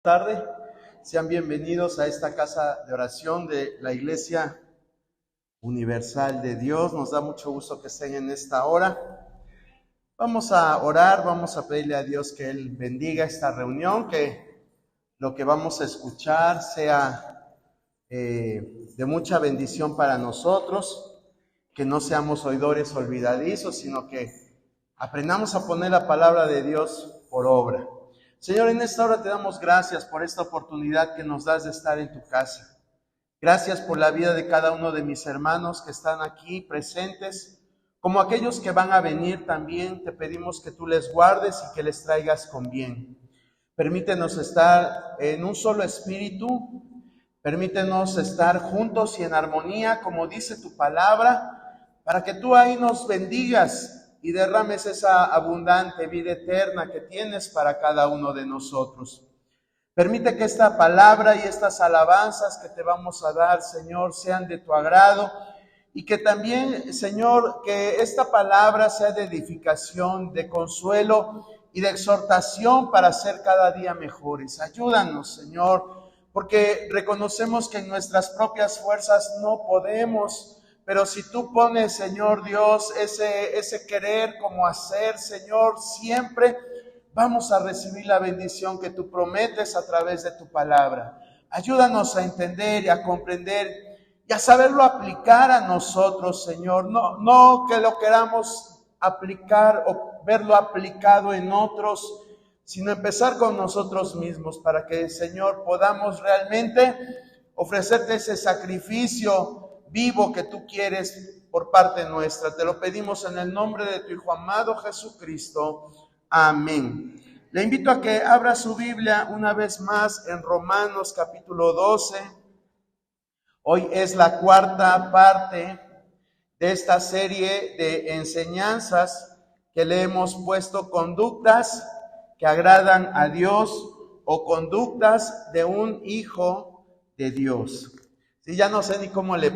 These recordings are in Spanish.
Tarde, sean bienvenidos a esta casa de oración de la Iglesia Universal de Dios. Nos da mucho gusto que estén en esta hora. Vamos a orar, vamos a pedirle a Dios que Él bendiga esta reunión, que lo que vamos a escuchar sea de mucha bendición para nosotros, que no seamos oidores olvidadizos, sino que aprendamos a poner la palabra de Dios por obra. Señor, en esta hora te damos gracias por esta oportunidad que nos das de estar en tu casa. Gracias por la vida de cada uno de mis hermanos que están aquí presentes, como aquellos que van a venir también. Te pedimos que tú les guardes y que les traigas con bien. Permítenos estar en un solo espíritu, permítenos estar juntos y en armonía, como dice tu palabra, para que tú ahí nos bendigas y derrames esa abundante vida eterna que tienes para cada uno de nosotros. Permite que esta palabra y estas alabanzas que te vamos a dar, Señor, sean de tu agrado, y que también, Señor, que esta palabra sea de edificación, de consuelo y de exhortación para ser cada día mejores. Ayúdanos, Señor, porque reconocemos que en nuestras propias fuerzas no podemos. Pero si tú pones, Señor Dios, ese querer como hacer, Señor, siempre vamos a recibir la bendición que tú prometes a través de tu palabra. Ayúdanos a entender y a comprender y a saberlo aplicar a nosotros, Señor. No que lo queramos aplicar o verlo aplicado en otros, sino empezar con nosotros mismos para que, Señor, podamos realmente ofrecerte ese sacrificio vivo que tú quieres por parte nuestra. Te lo pedimos en el nombre de tu Hijo amado Jesucristo. Amén. Le invito a que abra su Biblia una vez más en Romanos capítulo 12. Hoy es la cuarta parte de esta serie de enseñanzas que le hemos puesto conductas que agradan a Dios o conductas de un hijo de Dios. Sí, ya no sé ni cómo le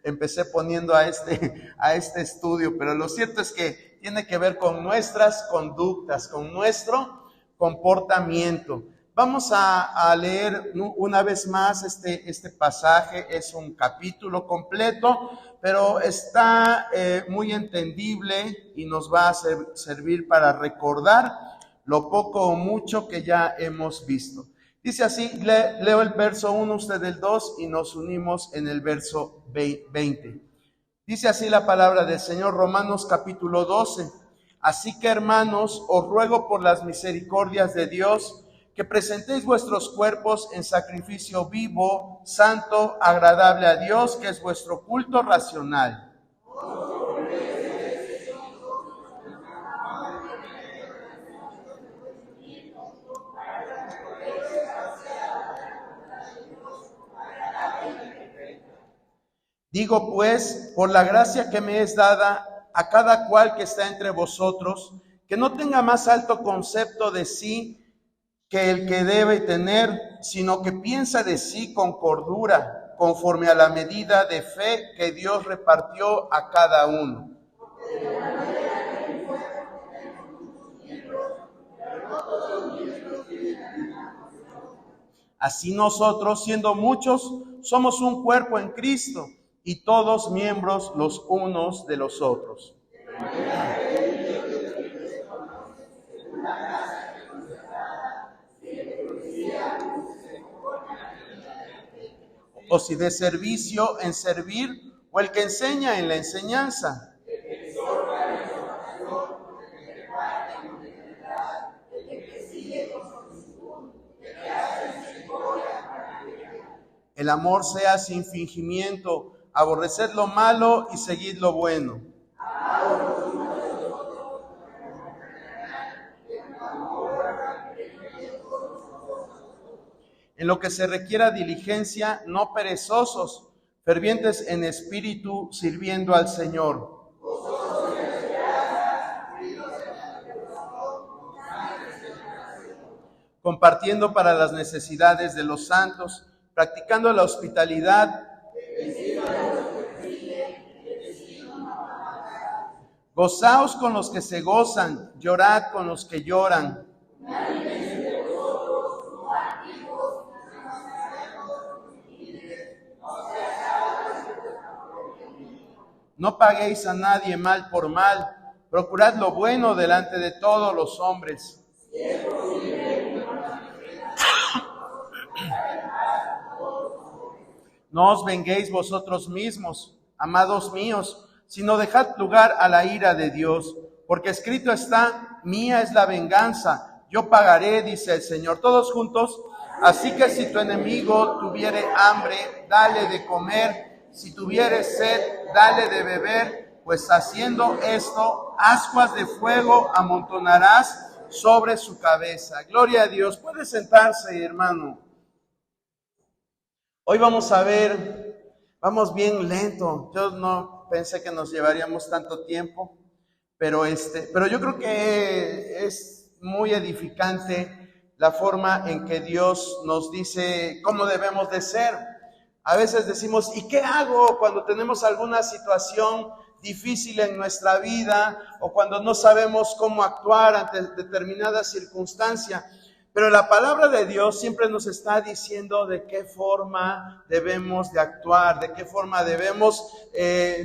empecé poniendo a este estudio, pero lo cierto es que tiene que ver con nuestras conductas, con nuestro comportamiento. Vamos a leer una vez más este pasaje. Es un capítulo completo, pero está muy entendible y nos va a servir para recordar lo poco o mucho que ya hemos visto. Dice así, leo el verso 1, usted el 2 y nos unimos en el verso 20. Dice así la palabra del Señor, Romanos capítulo 12. Así que, hermanos, os ruego por las misericordias de Dios que presentéis vuestros cuerpos en sacrificio vivo, santo, agradable a Dios, que es vuestro culto racional. Digo pues, por la gracia que me es dada a cada cual que está entre vosotros, que no tenga más alto concepto de sí que el que debe tener, sino que piensa de sí con cordura, conforme a la medida de fe que Dios repartió a cada uno. Así nosotros, siendo muchos, somos un cuerpo en Cristo, y todos miembros los unos de los otros. O si de servicio en servir, o el que enseña en la enseñanza. El amor sea sin fingimiento, aborreced lo malo y seguid lo bueno. En lo que se requiera diligencia, no perezosos, fervientes en espíritu, sirviendo al Señor. Compartiendo para las necesidades de los santos, practicando la hospitalidad. Gozaos con los que se gozan, llorad con los que lloran. No paguéis a nadie mal por mal. Procurad lo bueno delante de todos los hombres. No os venguéis vosotros mismos, amados míos, sino dejad lugar a la ira de Dios, porque escrito está: mía es la venganza, yo pagaré, dice el Señor. Todos juntos. Así que si tu enemigo tuviere hambre, dale de comer; si tuviere sed, dale de beber, pues haciendo esto, ascuas de fuego amontonarás sobre su cabeza. Gloria a Dios. Puede sentarse, hermano. Hoy vamos a ver, vamos bien lento. Yo no pensé que nos llevaríamos tanto tiempo, pero yo creo que es muy edificante la forma en que Dios nos dice cómo debemos de ser. A veces decimos, ¿y qué hago cuando tenemos alguna situación difícil en nuestra vida o cuando no sabemos cómo actuar ante determinada circunstancia? Pero la palabra de Dios siempre nos está diciendo de qué forma debemos de actuar, de qué forma debemos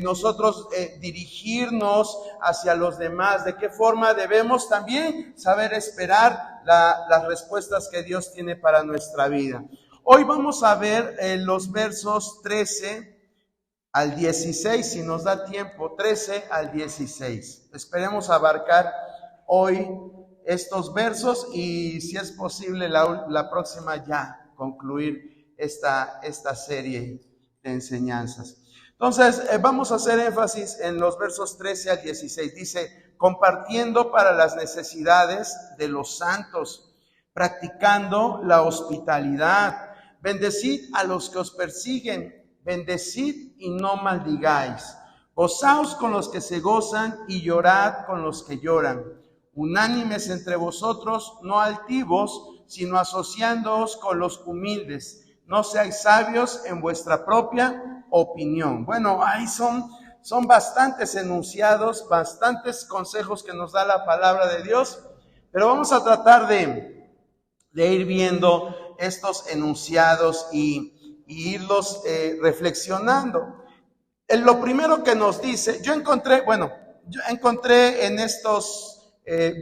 nosotros dirigirnos hacia los demás, de qué forma debemos también saber esperar las respuestas que Dios tiene para nuestra vida. Hoy vamos a ver los versos 13 al 16, si nos da tiempo, 13 al 16. Esperemos abarcar hoy estos versos y, si es posible, la próxima ya concluir esta serie de enseñanzas. Entonces, vamos a hacer énfasis en los versos 13 al 16. Dice: compartiendo para las necesidades de los santos, practicando la hospitalidad, bendecid a los que os persiguen, bendecid y no maldigáis. Gozaos con los que se gozan y llorad con los que lloran. Unánimes entre vosotros, no altivos, sino asociándoos con los humildes. No seáis sabios en vuestra propia opinión. Bueno, ahí son bastantes enunciados, bastantes consejos que nos da la palabra de Dios, pero vamos a tratar de ir viendo estos enunciados y irlos reflexionando. Lo primero que nos dice, yo encontré en estos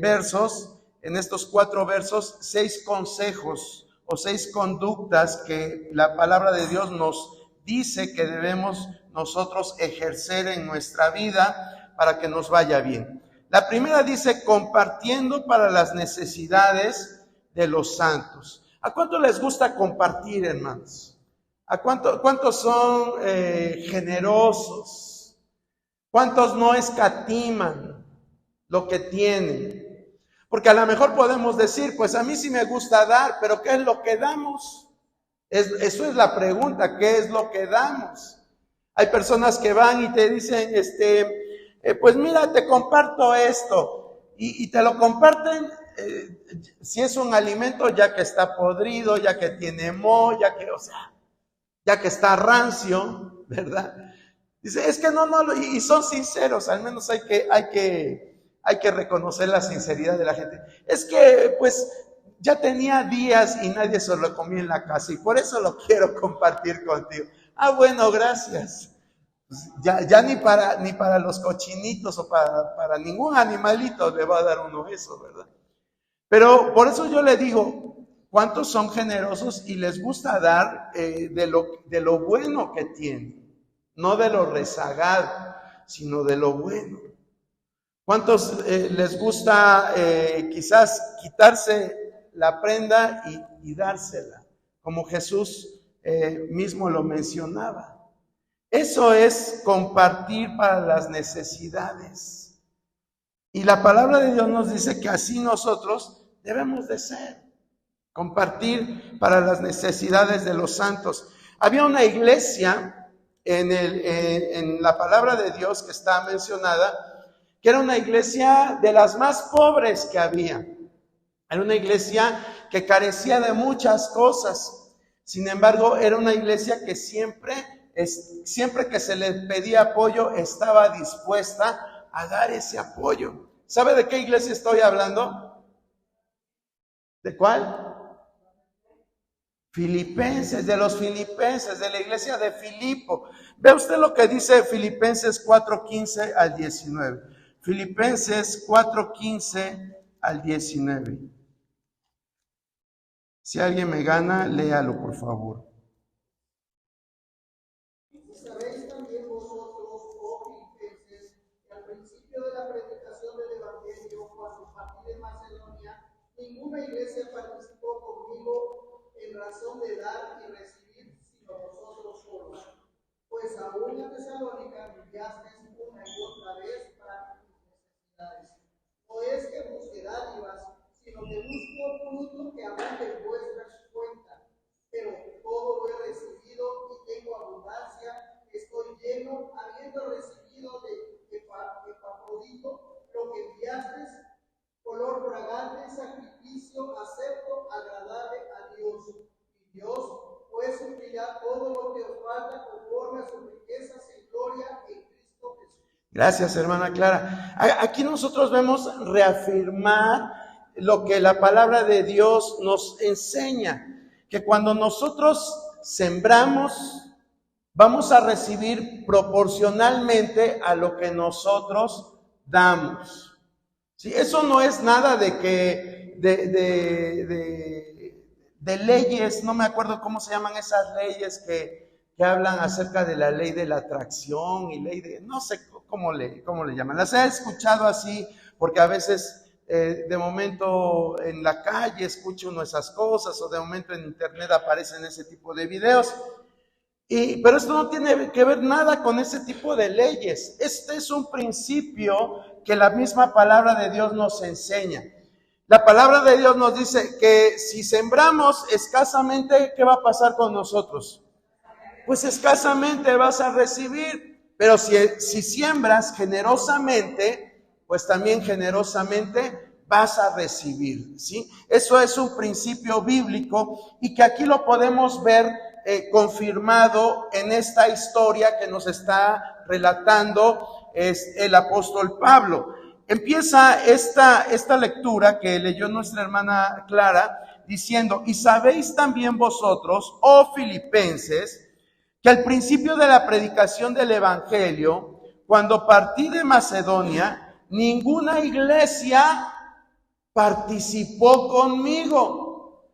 versos, en estos 4 versos, 6 consejos o 6 conductas que la palabra de Dios nos dice que debemos nosotros ejercer en nuestra vida para que nos vaya bien. La primera dice: compartiendo para las necesidades de los santos. ¿A cuánto les gusta compartir, hermanos? ¿A cuántos son generosos? ¿Cuántos no escatiman lo que tienen? Porque a lo mejor podemos decir, pues a mí sí me gusta dar, pero ¿qué es lo que damos? Eso es la pregunta, ¿qué es lo que damos? Hay personas que van y te dicen, pues mira, te comparto esto, y te lo comparten. Si es un alimento ya que está podrido, ya que tiene moho, ya que está rancio, ¿verdad? Dice, es que no, y son sinceros, al menos hay que reconocer la sinceridad de la gente. Es que, pues, ya tenía días y nadie se lo comió en la casa y por eso lo quiero compartir contigo. Ah, bueno, gracias. Pues ya ni para los cochinitos o para ningún animalito le va a dar uno eso, ¿verdad? Pero por eso yo le digo, ¿cuántos son generosos y les gusta dar de lo bueno que tienen? No de lo rezagado, sino de lo bueno. ¿Cuántos les gusta quizás quitarse la prenda y dársela? Como Jesús mismo lo mencionaba. Eso es compartir para las necesidades. Y la palabra de Dios nos dice que así nosotros debemos de ser. Compartir para las necesidades de los santos. Había una iglesia en la palabra de Dios que está mencionada, que era una iglesia de las más pobres que había. Era una iglesia que carecía de muchas cosas. Sin embargo, era una iglesia que siempre que se le pedía apoyo, estaba dispuesta a dar ese apoyo. ¿Sabe de qué iglesia estoy hablando? ¿De cuál? Filipenses, de los filipenses, de la iglesia de Filipo. Ve usted lo que dice Filipenses 4:15 al 19. Filipenses 4:15 al 19. Si alguien me gana, léalo, por favor. Sabéis también vosotros, oh filipenses, que al principio de la predicación del Evangelio, cuando partí de Macedonia, ninguna iglesia participó conmigo en razón de dar y recibir, sino vosotros solos. Pues aún en Tesalónica me enviasteis una y otra vez para mis necesidades. No es que busque dádivas, sino que busco fruto que abunde en vuestras cuentas. Pero todo lo he recibido y tengo abundancia, estoy lleno, habiendo recibido de Epafrodito lo que enviasteis, olor fragante, sacrificio acepto, agradable a Dios. Y Dios pues suplirá todo lo que os falta conforme a sus riquezas en gloria en Cristo Jesús. Gracias, hermana Clara. Aquí nosotros vemos reafirmar lo que la palabra de Dios nos enseña, que cuando nosotros sembramos, vamos a recibir proporcionalmente a lo que nosotros damos. ¿Sí? Eso no es nada de que de leyes, no me acuerdo cómo se llaman esas leyes que hablan acerca de la ley de la atracción y ley de, no sé cómo le llaman. Las he escuchado así porque a veces de momento en la calle escucho uno esas cosas o de momento en internet aparecen ese tipo de videos. Pero esto no tiene que ver nada con ese tipo de leyes. Este es un principio que la misma palabra de Dios nos enseña. La palabra de Dios nos dice que si sembramos escasamente, ¿qué va a pasar con nosotros? Pues escasamente vas a recibir, pero si siembras generosamente, pues también generosamente vas a recibir, ¿sí? Eso es un principio bíblico y que aquí lo podemos ver confirmado en esta historia que nos está relatando el apóstol Pablo. Empieza esta lectura que leyó nuestra hermana Clara diciendo: y sabéis también vosotros, oh filipenses, que al principio de la predicación del Evangelio, cuando partí de Macedonia, ninguna iglesia participó conmigo.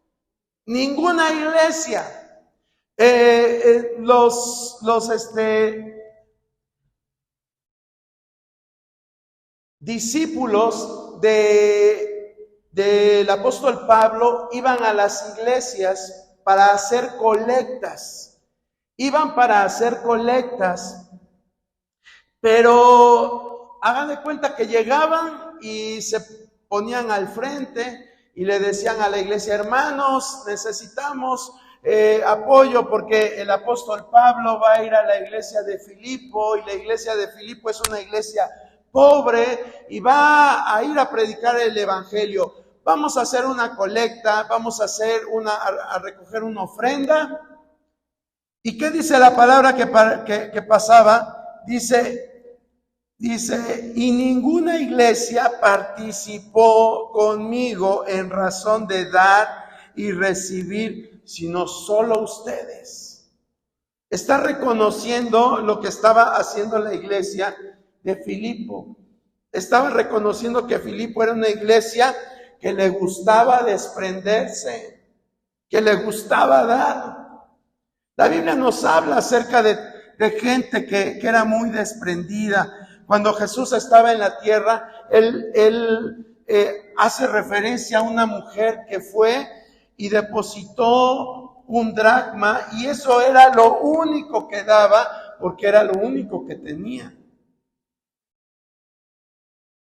Ninguna iglesia. Los discípulos del apóstol Pablo iban a las iglesias para hacer colectas. Iban para hacer colectas, pero hagan de cuenta que llegaban y se ponían al frente y le decían a la iglesia: hermanos, necesitamos apoyo porque el apóstol Pablo va a ir a la iglesia de Filipo y la iglesia de Filipo es una iglesia pobre y va a ir a predicar el evangelio. Vamos a hacer una colecta, vamos a hacer a recoger una ofrenda. ¿Y qué dice la palabra que pasaba? Dice, y ninguna iglesia participó conmigo en razón de dar y recibir, sino solo ustedes. Está reconociendo lo que estaba haciendo la iglesia de Filipo. Estaba reconociendo que Filipo era una iglesia que le gustaba desprenderse, que le gustaba dar. La Biblia nos habla acerca de gente que era muy desprendida. Cuando Jesús estaba en la tierra, él hace referencia a una mujer que fue y depositó un dracma y eso era lo único que daba porque era lo único que tenía.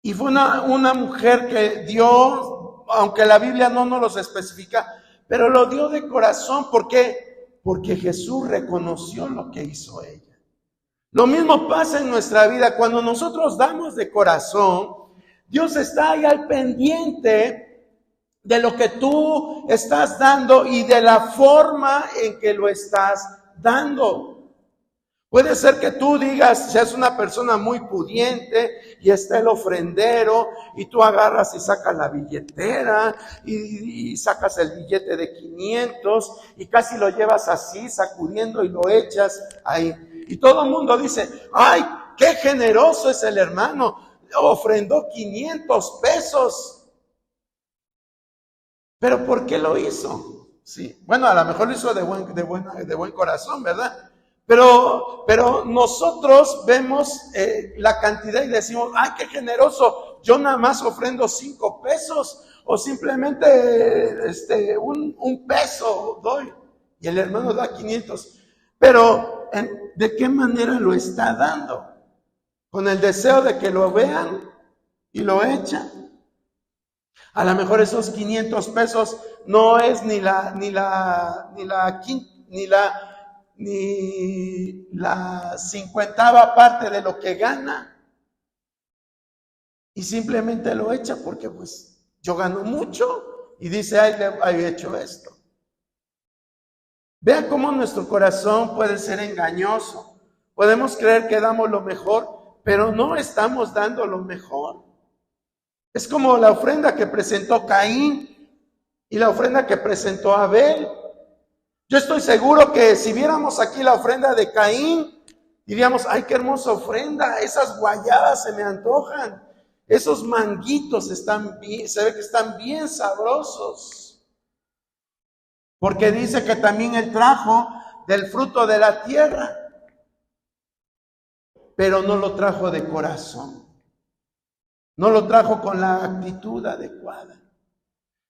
Y fue una mujer que dio, aunque la Biblia no nos los especifica, pero lo dio de corazón. ¿Por qué? Porque Jesús reconoció lo que hizo ella. Lo mismo pasa en nuestra vida. Cuando nosotros damos de corazón, Dios está ahí al pendiente de lo que tú estás dando y de la forma en que lo estás dando. Puede ser que tú digas, seas una persona muy pudiente y está el ofrendero y tú agarras y sacas la billetera y sacas el billete de 500 y casi lo llevas así sacudiendo y lo echas ahí. Y todo el mundo dice, ¡ay, qué generoso es el hermano! Ofrendó 500 pesos. ¿Pero por qué lo hizo? Sí, bueno, a lo mejor lo hizo de buen corazón, ¿verdad? Pero nosotros vemos la cantidad y decimos, ¡ay, qué generoso! Yo nada más ofrendo 5 pesos o simplemente un peso doy y el hermano da 500. Pero, ¿de qué manera lo está dando? Con el deseo de que lo vean y lo echan. A lo mejor esos 500 pesos no es ni la 50ª parte de lo que gana. Y simplemente lo echa porque pues yo gano mucho y dice, ay, he hecho esto. Vean cómo nuestro corazón puede ser engañoso. Podemos creer que damos lo mejor, pero no estamos dando lo mejor. Es como la ofrenda que presentó Caín y la ofrenda que presentó Abel. Yo estoy seguro que si viéramos aquí la ofrenda de Caín, diríamos, ay, qué hermosa ofrenda, esas guayadas se me antojan, esos manguitos están bien, se ve que están bien sabrosos. Porque dice que también él trajo del fruto de la tierra, pero no lo trajo de corazón. No lo trajo con la actitud adecuada.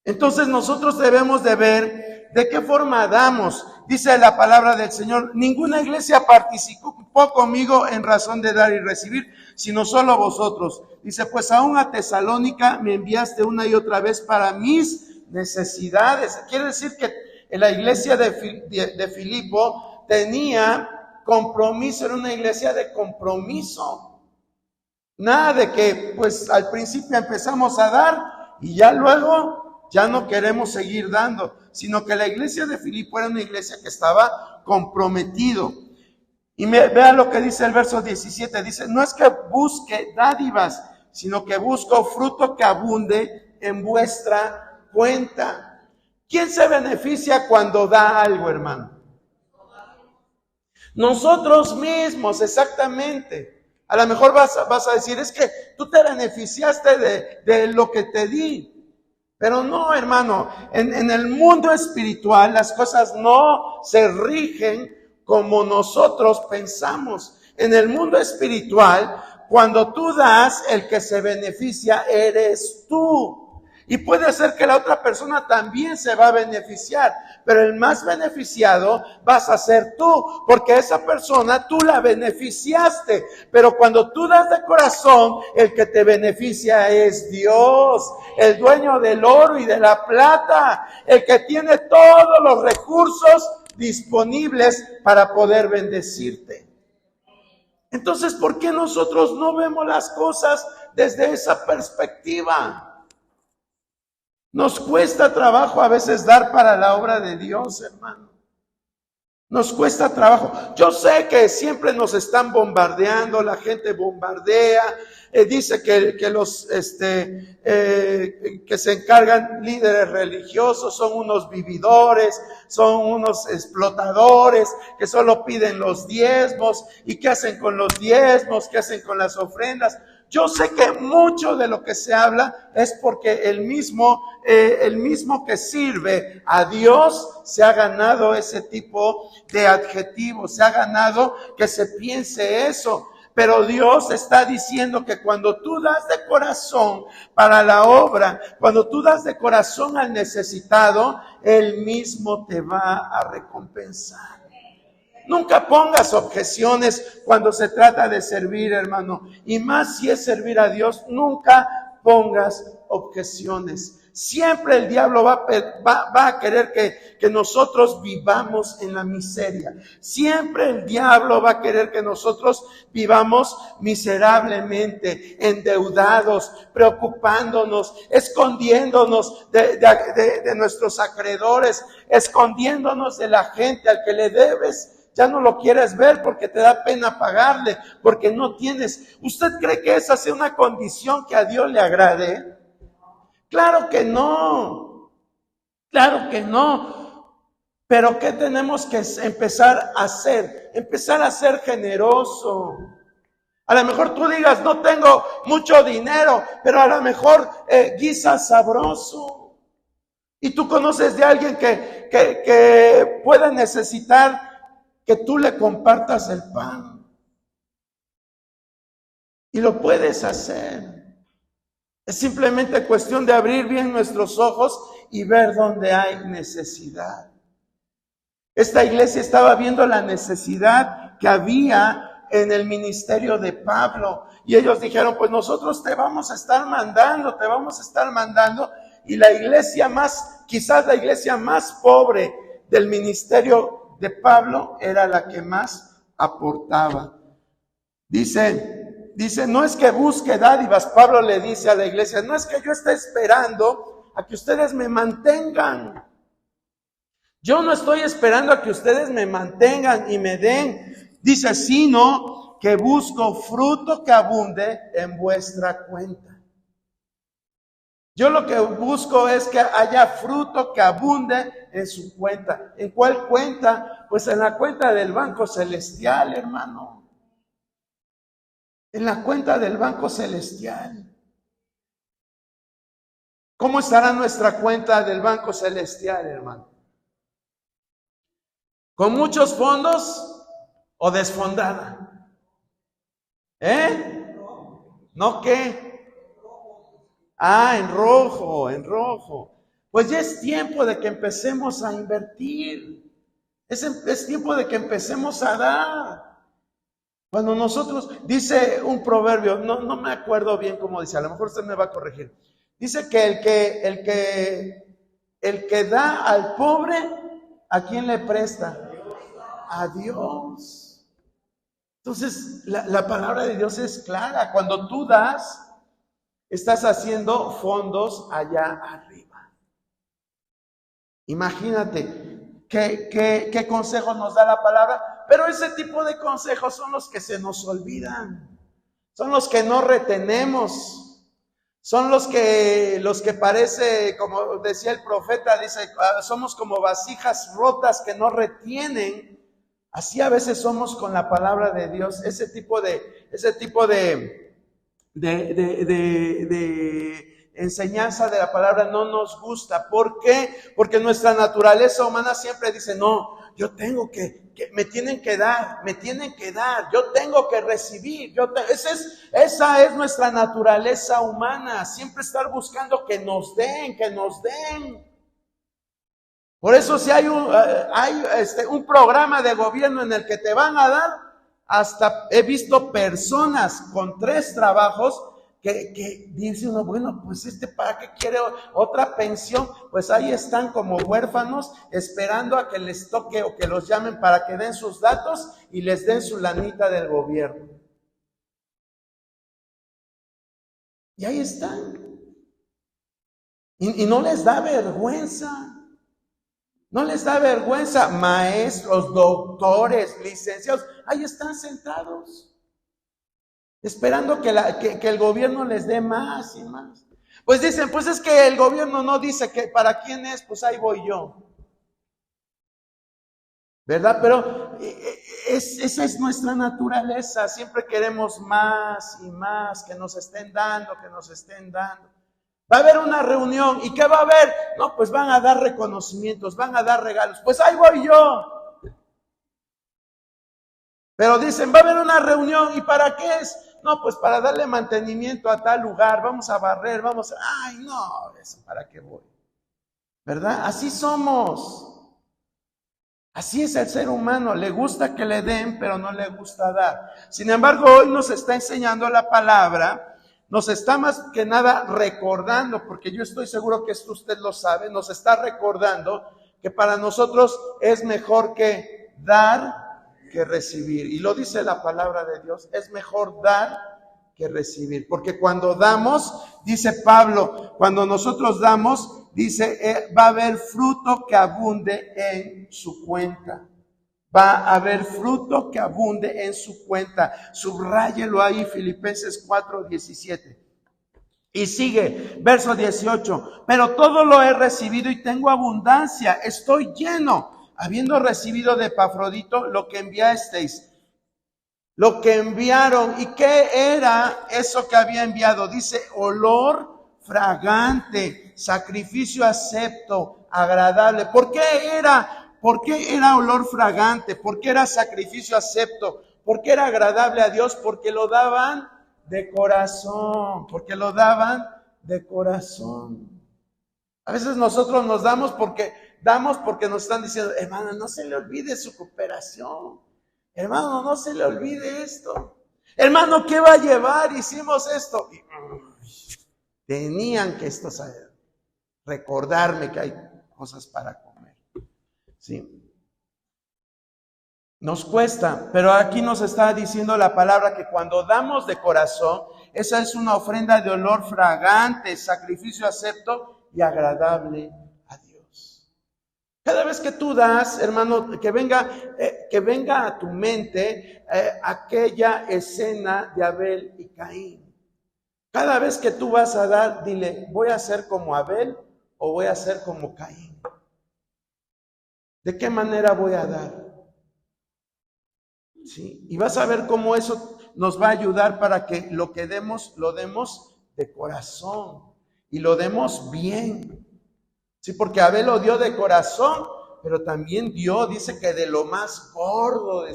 Entonces nosotros debemos de ver de qué forma damos. Dice la palabra del Señor, ninguna iglesia participó conmigo en razón de dar y recibir, sino solo vosotros. Dice, pues aún a Tesalónica me enviaste una y otra vez para mis necesidades. Quiere decir que en la iglesia de Filipo tenía compromiso, era una iglesia de compromiso. Nada de que pues al principio empezamos a dar y ya luego ya no queremos seguir dando, sino que la iglesia de Filipo era una iglesia que estaba comprometido. Y vean lo que dice el verso 17, dice, no es que busque dádivas, sino que busco fruto que abunde en vuestra cuenta. ¿Quién se beneficia cuando da algo, hermano? Nosotros mismos, exactamente. A lo mejor vas a decir, es que tú te beneficiaste de lo que te di. Pero no, hermano, en el mundo espiritual las cosas no se rigen como nosotros pensamos. En el mundo espiritual, cuando tú das, el que se beneficia eres tú. Y puede ser que la otra persona también se va a beneficiar, pero el más beneficiado vas a ser tú, porque esa persona tú la beneficiaste. Pero cuando tú das de corazón, el que te beneficia es Dios, el dueño del oro y de la plata, el que tiene todos los recursos disponibles para poder bendecirte. Entonces, ¿por qué nosotros no vemos las cosas desde esa perspectiva? Nos cuesta trabajo a veces dar para la obra de Dios, hermano. Nos cuesta trabajo. Yo sé que siempre nos están bombardeando, la gente bombardea, dice que los que se encargan líderes religiosos son unos vividores, son unos explotadores que solo piden los diezmos. ¿Y qué hacen con los diezmos? ¿Qué hacen con las ofrendas? Yo sé que mucho de lo que se habla es porque el mismo que sirve a Dios se ha ganado ese tipo de adjetivos, se ha ganado que se piense eso. Pero Dios está diciendo que cuando tú das de corazón para la obra, cuando tú das de corazón al necesitado, Él mismo te va a recompensar. Nunca pongas objeciones cuando se trata de servir, hermano. Y más si es servir a Dios, nunca pongas objeciones. Siempre el diablo va a querer que nosotros vivamos en la miseria. Siempre el diablo va a querer que nosotros vivamos miserablemente, endeudados, preocupándonos, escondiéndonos de nuestros acreedores, escondiéndonos de la gente al que le debes. ya no lo quieres ver porque te da pena pagarle, porque no tienes. ¿Usted cree que esa sea una condición que a Dios le agrade? Claro que no, claro que no. Pero ¿qué tenemos que empezar a hacer? Empezar a ser generoso. A lo mejor tú digas, no tengo mucho dinero, pero a lo mejor guisas sabroso. Y tú conoces de alguien que pueda necesitar que tú le compartas el pan. Y lo puedes hacer. Es simplemente cuestión de abrir bien nuestros ojos y ver dónde hay necesidad. Esta iglesia estaba viendo la necesidad que había en el ministerio de Pablo. Y ellos dijeron, pues nosotros te vamos a estar mandando. Y la iglesia quizás la iglesia más pobre del ministerio de Pablo era la que más aportaba. Dice, no es que busque dádivas. Pablo le dice a la iglesia, no es que yo esté esperando a que ustedes me mantengan. Yo no estoy esperando a que ustedes me mantengan y me den. Dice, sino que busco fruto que abunde en vuestra cuenta. Yo lo que busco es que haya fruto que abunde en su cuenta. ¿En cuál cuenta? Pues en la cuenta del Banco Celestial, hermano. En la cuenta del Banco Celestial. ¿Cómo estará nuestra cuenta del Banco Celestial, hermano? ¿Con muchos fondos o desfondada? ¿No qué? En rojo. Pues ya es tiempo de que empecemos a invertir. Es tiempo de que empecemos a dar. Cuando nosotros, dice un proverbio, no me acuerdo bien cómo dice, a lo mejor usted me va a corregir. Dice que el que da al pobre, ¿a quién le presta? A Dios. Entonces, la palabra de Dios es clara. Cuando tú das, estás haciendo fondos allá arriba. Imagínate qué consejos nos da la palabra, pero ese tipo de consejos son los que se nos olvidan, son los que no retenemos, son los que parece, como decía el profeta, dice, somos como vasijas rotas que no retienen. Así a veces somos con la palabra de Dios. Ese tipo de enseñanza de la palabra no nos gusta. ¿Por qué? Porque nuestra naturaleza humana siempre dice, no, yo tengo que me tienen que dar, yo tengo que recibir, esa es nuestra naturaleza humana, siempre estar buscando que nos den. Por eso si hay un programa de gobierno en el que te van a dar, hasta he visto personas con 3 trabajos que dice uno, bueno, pues ¿para qué quiere otra pensión? Pues ahí están como huérfanos esperando a que les toque o que los llamen para que den sus datos y les den su lanita del gobierno. Y ahí están. Y no les da vergüenza. No les da vergüenza, maestros, doctores, licenciados, ahí están sentados, esperando que el gobierno les dé más y más. Pues dicen, pues es que el gobierno no dice que para quién es, pues ahí voy yo. ¿Verdad? Pero esa es nuestra naturaleza, siempre queremos más y más, que nos estén dando. Va a haber una reunión, ¿y qué va a haber? No, pues van a dar reconocimientos, van a dar regalos, pues ahí voy yo. Pero dicen, va a haber una reunión, ¿y para qué es? No, pues para darle mantenimiento a tal lugar, vamos a barrer, ay no, eso para qué voy. ¿Verdad? Así somos. Así es el ser humano, le gusta que le den, pero no le gusta dar. Sin embargo, hoy nos está enseñando la palabra. Nos está más que nada recordando, porque yo estoy seguro que esto usted lo sabe, nos está recordando que para nosotros es mejor que dar que recibir. Y lo dice la palabra de Dios, es mejor dar que recibir. Porque cuando damos, dice Pablo, cuando nosotros damos, dice, va a haber fruto que abunde en su cuenta. Va a haber fruto que abunde en su cuenta. Subráyelo ahí, Filipenses 4:17. Y sigue, verso 18. Pero todo lo he recibido y tengo abundancia. Estoy lleno, habiendo recibido de Epafrodito lo que enviasteis. Lo que enviaron. ¿Y qué era eso que había enviado? Dice, olor fragante, sacrificio acepto, agradable. ¿Por qué era olor fragante? ¿Por qué era sacrificio acepto? ¿Por qué era agradable a Dios? Porque lo daban de corazón, porque lo daban de corazón. A veces nosotros nos damos porque nos están diciendo, hermano, no se le olvide su cooperación. Hermano, no se le olvide esto. Hermano, ¿qué va a llevar? Hicimos esto. Y, tenían que estos recordarme que hay cosas para comer. Sí. Nos cuesta, pero aquí nos está diciendo la palabra que cuando damos de corazón, esa es una ofrenda de olor fragante, sacrificio acepto y agradable a Dios. Cada vez que tú das, hermano, que venga a tu mente aquella escena de Abel y Caín. Cada vez que tú vas a dar, dile, ¿voy a ser como Abel o voy a ser como Caín? ¿De qué manera voy a dar? ¿Sí? Y vas a ver cómo eso nos va a ayudar para que lo que demos, lo demos de corazón y lo demos bien. Sí, porque Abel lo dio de corazón, pero también dio, dice que de lo más gordo de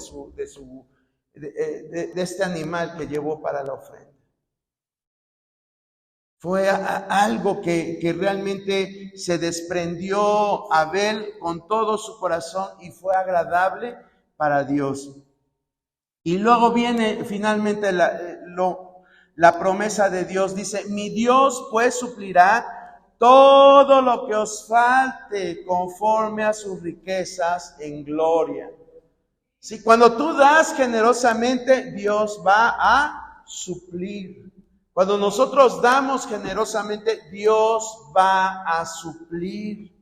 este animal que llevó para la ofrenda. Fue algo que realmente se desprendió Abel con todo su corazón y fue agradable para Dios. Y luego viene finalmente la promesa de Dios. Dice, mi Dios pues suplirá todo lo que os falte conforme a sus riquezas en gloria. Si cuando tú das generosamente, Dios va a suplir. Cuando nosotros damos generosamente, Dios va a suplir.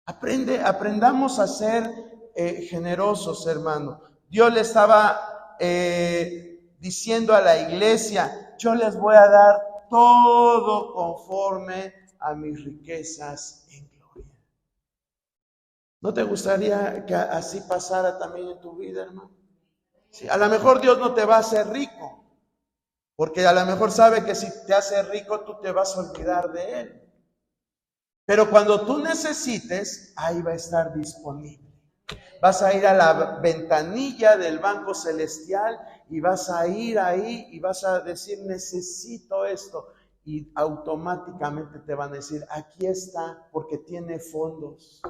Aprendamos a ser generosos, hermano. Dios le estaba diciendo a la iglesia, yo les voy a dar todo conforme a mis riquezas en gloria. ¿No te gustaría que así pasara también en tu vida, hermano? Sí, a lo mejor Dios no te va a hacer rico, porque a lo mejor sabe que si te hace rico tú te vas a olvidar de Él. Pero cuando tú necesites, ahí va a estar disponible. Vas a ir a la ventanilla del banco celestial y vas a ir ahí y vas a decir, necesito esto. Y automáticamente te van a decir, aquí está, porque tiene fondos.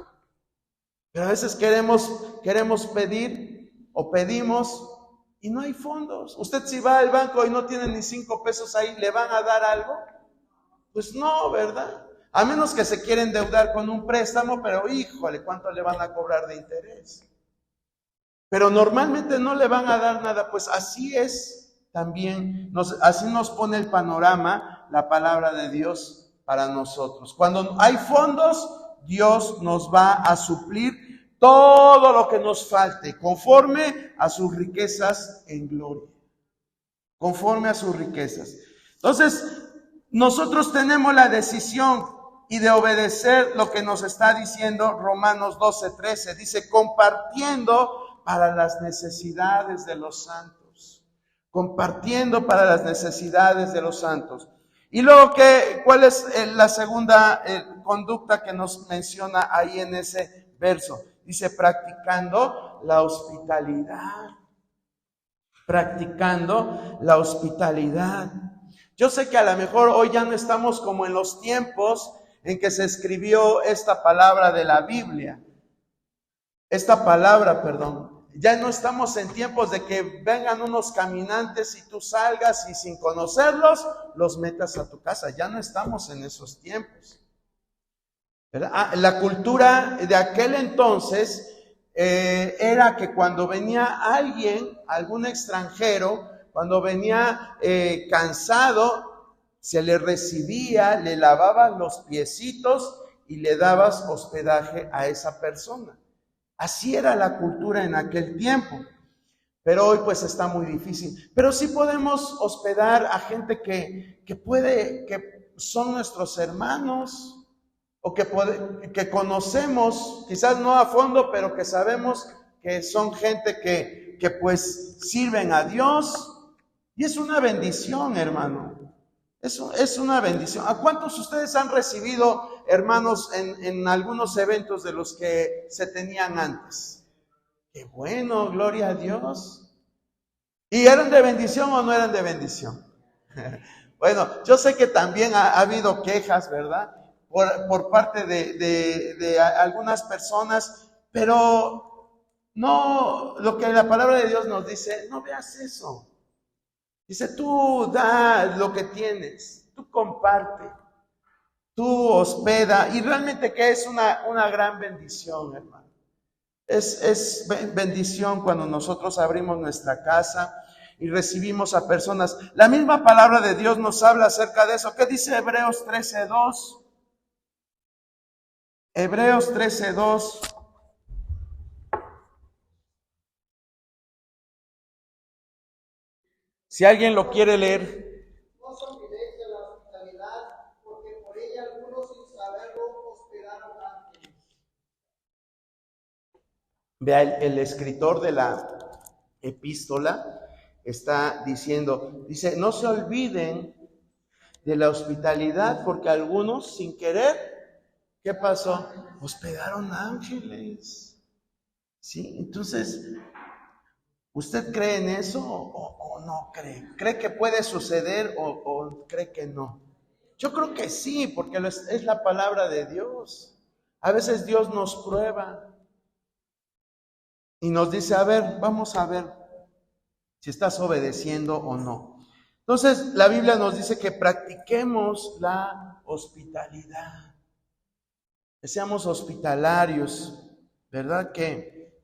Pero a veces queremos pedir o pedimos y no hay fondos. Usted si va al banco y no tiene ni 5 pesos ahí, ¿le van a dar algo? Pues no, ¿verdad? A menos que se quieren endeudar con un préstamo, pero híjole, ¿cuánto le van a cobrar de interés? Pero normalmente no le van a dar nada, pues así es también, así nos pone el panorama la palabra de Dios para nosotros. Cuando hay fondos, Dios nos va a suplir todo lo que nos falte, conforme a sus riquezas en gloria. Conforme a sus riquezas. Entonces, nosotros tenemos la decisión y de obedecer lo que nos está diciendo Romanos 12:13. Dice, compartiendo para las necesidades de los santos. Compartiendo para las necesidades de los santos. Y luego, ¿cuál es la segunda conducta que nos menciona ahí en ese verso? Dice, practicando la hospitalidad. Practicando la hospitalidad. Yo sé que a lo mejor hoy ya no estamos como en los tiempos en que se escribió esta palabra de la Biblia. Ya no estamos en tiempos de que vengan unos caminantes y tú salgas y sin conocerlos, los metas a tu casa. Ya no estamos en esos tiempos. ¿Verdad? La cultura de aquel entonces era que cuando venía alguien, algún extranjero, cuando venía cansado, se le recibía, le lavaban los piecitos y le dabas hospedaje a esa persona. Así era la cultura en aquel tiempo. Pero hoy pues está muy difícil. Pero sí podemos hospedar a gente que son nuestros hermanos o que conocemos, quizás no a fondo, pero que sabemos que son gente que pues sirven a Dios. Y es una bendición, hermano. Es una bendición. ¿A cuántos ustedes han recibido, hermanos, en algunos eventos de los que se tenían antes? Qué bueno, gloria a Dios. ¿Y eran de bendición o no eran de bendición? Bueno, yo sé que también ha habido quejas, ¿verdad? Por parte de algunas personas, pero no, lo que la palabra de Dios nos dice, no veas eso. Dice, tú da lo que tienes, tú comparte, tú hospeda, y realmente que es una gran bendición, hermano. Es bendición cuando nosotros abrimos nuestra casa y recibimos a personas. La misma palabra de Dios nos habla acerca de eso. ¿Qué dice Hebreos 13:2? Hebreos 13:2. Si alguien lo quiere leer. No os olvidéis de la hospitalidad, porque por ella algunos sin saberlo hospedaron ángeles. Vea, el escritor de la epístola está diciendo, dice, no se olviden de la hospitalidad, porque algunos sin querer, ¿qué pasó? Hospedaron ángeles. ¿Sí? Entonces, ¿usted cree en eso o no cree? ¿Cree que puede suceder o cree que no? Yo creo que sí, porque es la palabra de Dios. A veces Dios nos prueba y nos dice, a ver, vamos a ver si estás obedeciendo o no. Entonces, la Biblia nos dice que practiquemos la hospitalidad, que seamos hospitalarios, ¿verdad? Que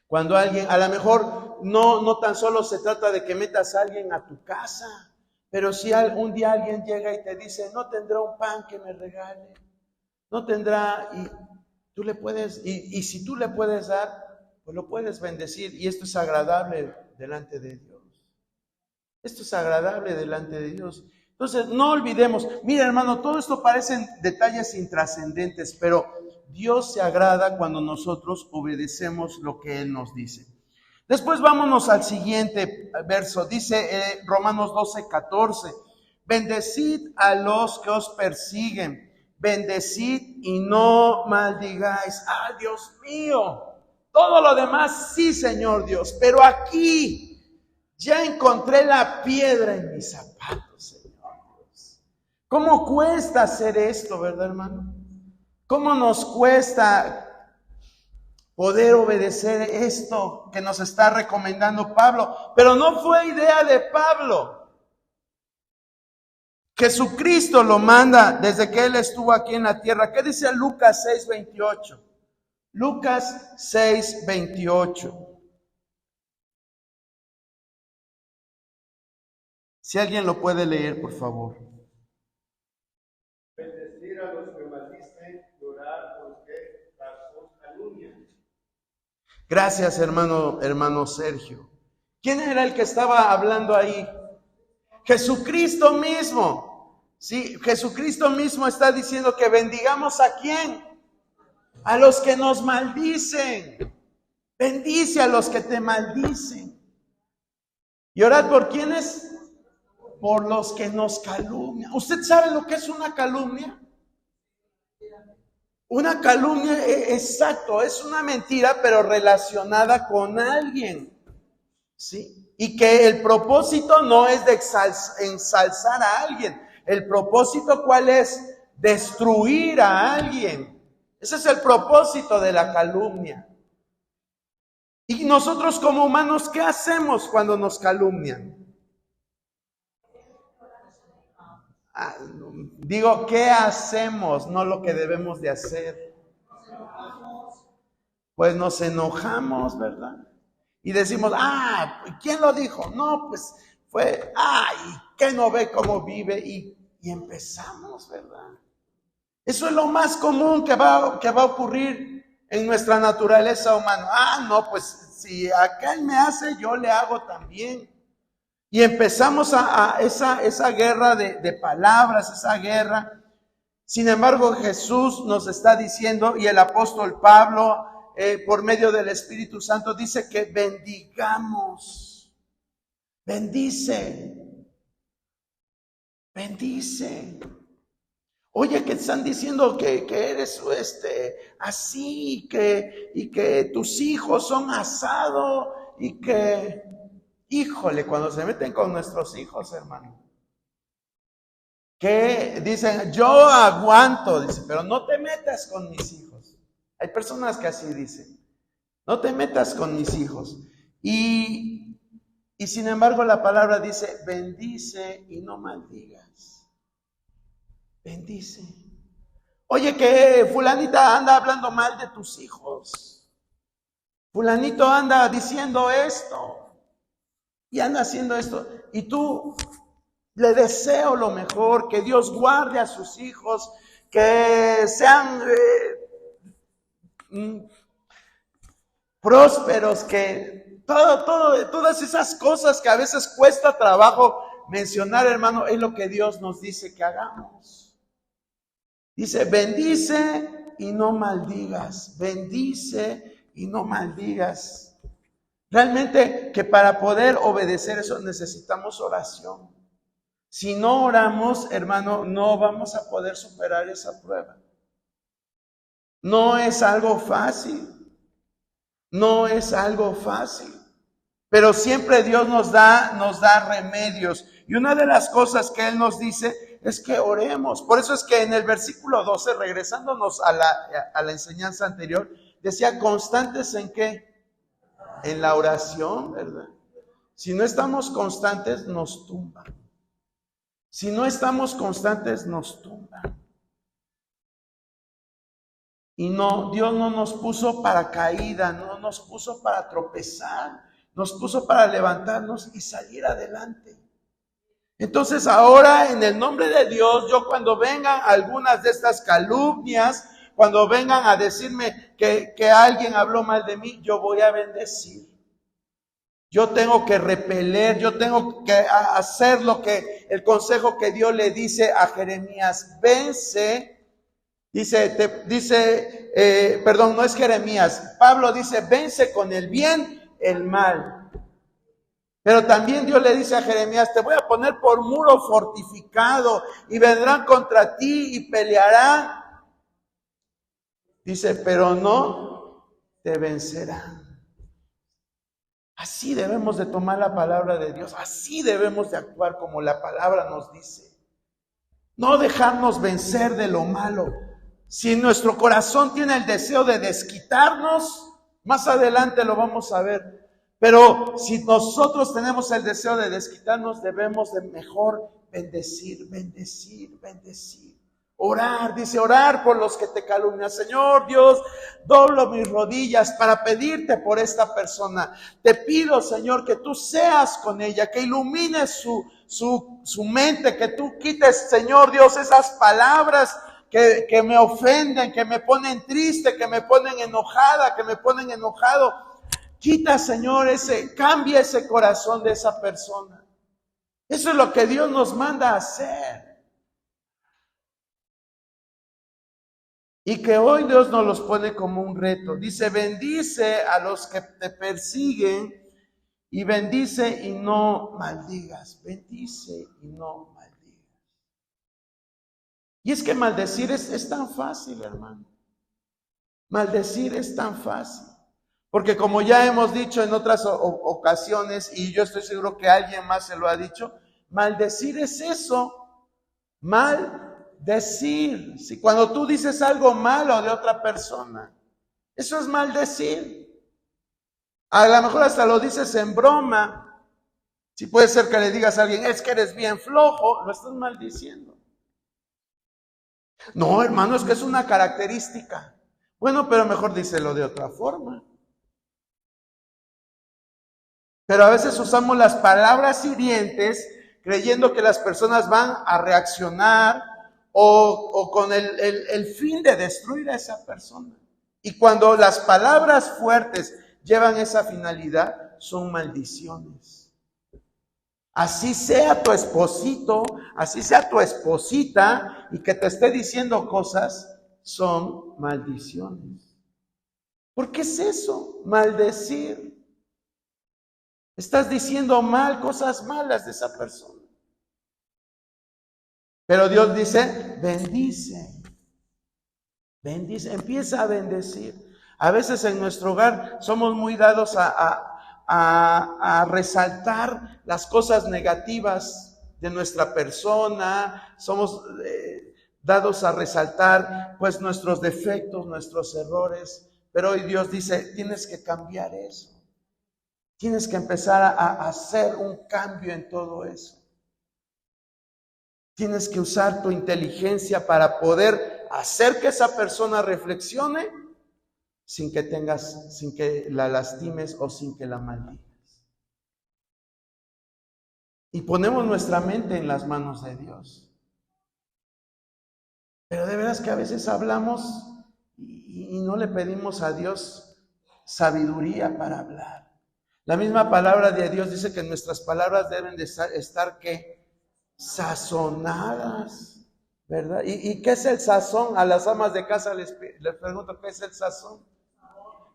cuando alguien, a lo mejor no tan solo se trata de que metas a alguien a tu casa, pero si un día alguien llega y te dice, no tendrá un pan que me regale, no tendrá, y tú le puedes, y si tú le puedes dar, pues lo puedes bendecir, y esto es agradable delante de Dios. Esto es agradable delante de Dios. Entonces, no olvidemos, mira hermano, todo esto parecen detalles intrascendentes, pero Dios se agrada cuando nosotros obedecemos lo que Él nos dice. Después vámonos al siguiente verso, dice Romanos 12:14, bendecid a los que os persiguen, bendecid y no maldigáis. ¡Ah, Dios mío! Todo lo demás, sí, Señor Dios, pero aquí ya encontré la piedra en mis zapatos, Señor Dios. ¿Cómo cuesta hacer esto, verdad, hermano? ¿Cómo nos cuesta poder obedecer esto que nos está recomendando Pablo? Pero no fue idea de Pablo. Jesucristo lo manda desde que Él estuvo aquí en la tierra. ¿Qué dice Lucas 6:28? Lucas 6:28. Si alguien lo puede leer, por favor. Bendecir a los que maldicen, llorar por los que os calumnian. Gracias, hermano Sergio. ¿Quién era el que estaba hablando ahí? Jesucristo mismo. Sí, Jesucristo mismo está diciendo que bendigamos ¿a quién? A los que nos maldicen. Bendice a los que te maldicen. ¿Y orad por quiénes? Por los que nos calumnian. ¿Usted sabe lo que es una calumnia? Una calumnia, exacto, es una mentira, pero relacionada con alguien. ¿Sí? Y que el propósito no es de ensalzar a alguien. El propósito, ¿cuál es? Destruir a alguien. Ese es el propósito de la calumnia. Y nosotros como humanos, ¿qué hacemos cuando nos calumnian? Digo, ¿qué hacemos? No lo que debemos de hacer. Pues nos enojamos, ¿verdad? Y decimos, ¿quién lo dijo? No, pues fue, ¿qué no ve cómo vive? Y empezamos, ¿verdad? Eso es lo más común que va a ocurrir en nuestra naturaleza humana. Ah, no, pues si aquel me hace, yo le hago también. Y empezamos a esa guerra de palabras, esa guerra. Sin embargo, Jesús nos está diciendo, y el apóstol Pablo, por medio del Espíritu Santo, dice que bendigamos. Bendice. Bendice. Oye, que están diciendo que eres así, y que tus hijos son asados, y que, híjole, cuando se meten con nuestros hijos, hermano, que dicen, yo aguanto, dice, pero no te metas con mis hijos. Hay personas que así dicen, no te metas con mis hijos. Y sin embargo la palabra dice, bendice y no maldigas. Bendice. Oye, que fulanita anda hablando mal de tus hijos. Fulanito anda diciendo esto y anda haciendo esto. Y tú le deseo lo mejor, que Dios guarde a sus hijos, que sean prósperos, que todas esas cosas que a veces cuesta trabajo mencionar, hermano, es lo que Dios nos dice que hagamos. Dice, bendice y no maldigas, bendice y no maldigas. Realmente que para poder obedecer eso necesitamos oración. Si no oramos, hermano, no vamos a poder superar esa prueba. No es algo fácil. No es algo fácil. Pero siempre Dios nos da remedios. Y una de las cosas que Él nos dice es que oremos. Por eso es que en el versículo 12, regresándonos a la enseñanza anterior, decía, constantes ¿en qué? En la oración, ¿verdad? Si no estamos constantes, nos tumban. Si no estamos constantes, nos tumban. Y no, Dios no nos puso para caída, no nos puso para tropezar, nos puso para levantarnos y salir adelante. Entonces ahora, en el nombre de Dios, yo cuando vengan algunas de estas calumnias, cuando vengan a decirme que alguien habló mal de mí, yo voy a bendecir. Yo tengo que repeler, yo tengo que hacer lo que el consejo que Dios le dice a Jeremías, vence. Perdón, no es Jeremías, Pablo dice, vence con el bien el mal. Pero también Dios le dice a Jeremías, te voy a poner por muro fortificado y vendrán contra ti y pelearán. Dice, pero no te vencerán. Así debemos de tomar la palabra de Dios, así debemos de actuar como la palabra nos dice. No dejarnos vencer de lo malo. Si nuestro corazón tiene el deseo de desquitarnos, más adelante lo vamos a ver. Pero si nosotros tenemos el deseo de desquitarnos, debemos de mejor bendecir. Orar, dice, orar por los que te calumnian. Señor Dios, doblo mis rodillas para pedirte por esta persona. Te pido, Señor, que tú seas con ella, que ilumines su mente, que tú quites, Señor Dios, esas palabras que me ofenden, que me ponen triste, que me ponen enojada, que me ponen enojado. Quita, Señor, cambia ese corazón de esa persona. Eso es lo que Dios nos manda a hacer. Y que hoy Dios nos los pone como un reto. Dice, bendice a los que te persiguen y bendice y no maldigas. Bendice y no maldigas. Y es que maldecir es tan fácil, hermano. Maldecir es tan fácil. Porque como ya hemos dicho en otras ocasiones, y yo estoy seguro que alguien más se lo ha dicho, maldecir es eso. Maldecir. Si cuando tú dices algo malo de otra persona, eso es maldecir. A lo mejor hasta lo dices en broma. Si puede ser que le digas a alguien, es que eres bien flojo, lo estás maldiciendo. No, hermano, es que es una característica. Bueno, pero mejor díselo de otra forma. Pero a veces usamos las palabras hirientes creyendo que las personas van a reaccionar o con el fin de destruir a esa persona. Y cuando las palabras fuertes llevan esa finalidad, son maldiciones. Así sea tu esposito, así sea tu esposita, y que te esté diciendo cosas, son maldiciones. ¿Por qué es eso? Maldecir. Estás diciendo mal, cosas malas de esa persona. Pero Dios dice, bendice. Bendice, empieza a bendecir. A veces en nuestro hogar somos muy dados a resaltar las cosas negativas de nuestra persona. Somos dados a resaltar pues nuestros defectos, nuestros errores. Pero hoy Dios dice, tienes que cambiar eso. Tienes que empezar a hacer un cambio en todo eso. Tienes que usar tu inteligencia para poder hacer que esa persona reflexione sin que la lastimes o sin que la maldigas. Y ponemos nuestra mente en las manos de Dios. Pero de veras que a veces hablamos y no le pedimos a Dios sabiduría para hablar. La misma palabra de Dios dice que nuestras palabras deben de estar ¿qué? Sazonadas, ¿verdad? ¿Y qué es el sazón? A las amas de casa les pregunto, ¿qué es el sazón?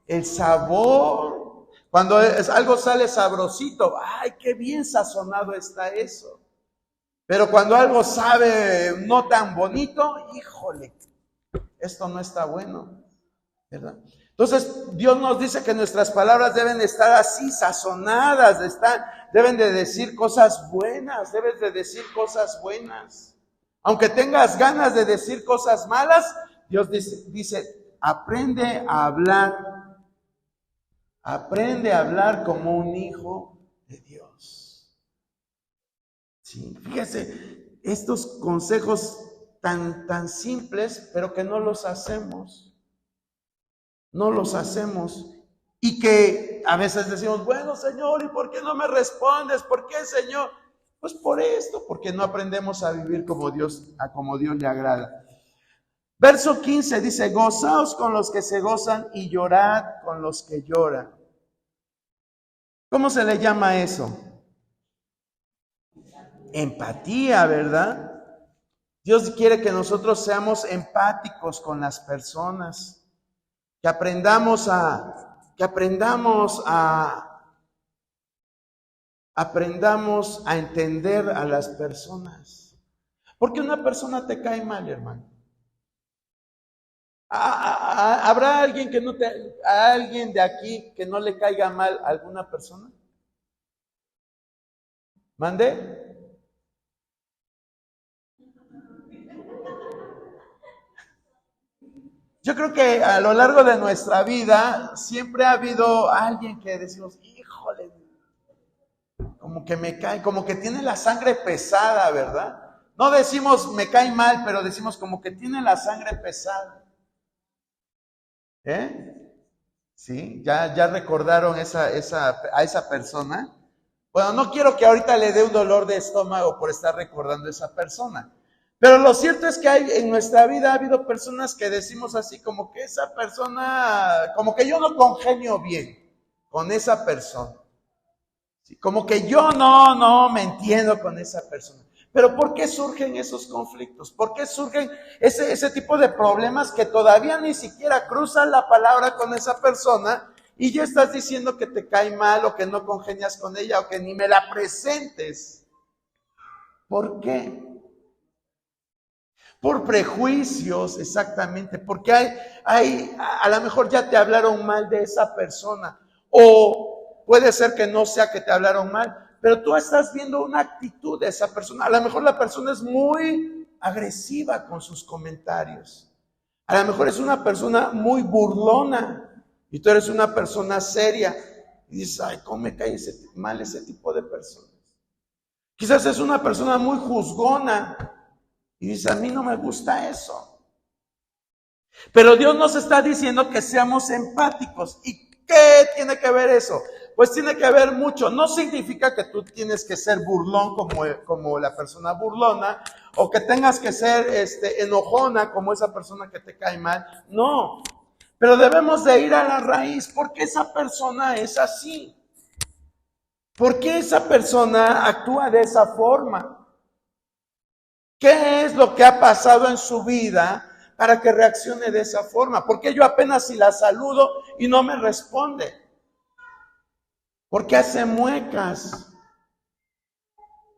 El sabor. Cuando algo sale sabrosito, ¡ay, qué bien sazonado está eso! Pero cuando algo sabe no tan bonito, híjole, esto no está bueno, ¿verdad? Entonces, Dios nos dice que nuestras palabras deben estar así, sazonadas, deben de decir cosas buenas, debes de decir cosas buenas. Aunque tengas ganas de decir cosas malas, Dios dice, aprende a hablar como un hijo de Dios. Sí, fíjese, estos consejos tan simples, pero que no los hacemos. No los hacemos. Y que a veces decimos, bueno, Señor, ¿y por qué no me respondes? ¿Por qué, Señor? Pues por esto, porque no aprendemos a vivir como Dios le agrada. Verso 15 dice, gozaos con los que se gozan y llorad con los que lloran. ¿Cómo se le llama eso? Empatía, ¿verdad? Dios quiere que nosotros seamos empáticos con las personas. Que aprendamos a entender a las personas. Porque una persona te cae mal, hermano. ¿Habrá alguien alguien de aquí que no le caiga mal a alguna persona? ¿Mande? Yo creo que a lo largo de nuestra vida siempre ha habido alguien que decimos, híjole, como que me cae, como que tiene la sangre pesada, ¿verdad? No decimos me cae mal, pero decimos como que tiene la sangre pesada. ¿Sí? ¿Ya recordaron a esa persona? Bueno, no quiero que ahorita le dé un dolor de estómago por estar recordando a esa persona. Pero lo cierto es que en nuestra vida ha habido personas que decimos así, como que esa persona, como que yo no congenio bien con esa persona. ¿Sí? Como que yo no me entiendo con esa persona. Pero ¿por qué surgen esos conflictos? ¿Por qué surgen ese tipo de problemas que todavía ni siquiera cruzan la palabra con esa persona y ya estás diciendo que te cae mal o que no congenias con ella o que ni me la presentes? ¿Por qué? Por prejuicios, exactamente, porque a lo mejor ya te hablaron mal de esa persona, o puede ser que no sea que te hablaron mal, pero tú estás viendo una actitud de esa persona. A lo mejor la persona es muy agresiva con sus comentarios, a lo mejor es una persona muy burlona, y tú eres una persona seria, y dices, ay, ¿cómo me cae mal ese tipo de personas? Quizás es una persona muy juzgona, y dice, a mí no me gusta eso. Pero Dios nos está diciendo que seamos empáticos. ¿Y qué tiene que ver eso? Pues tiene que ver mucho. No significa que tú tienes que ser burlón como la persona burlona, o que tengas que ser enojona como esa persona que te cae mal. No. Pero debemos de ir a la raíz. ¿Por qué esa persona es así? ¿Por qué esa persona actúa de esa forma? ¿Qué es lo que ha pasado en su vida para que reaccione de esa forma? ¿Por qué yo apenas si la saludo y no me responde? ¿Por qué hace muecas?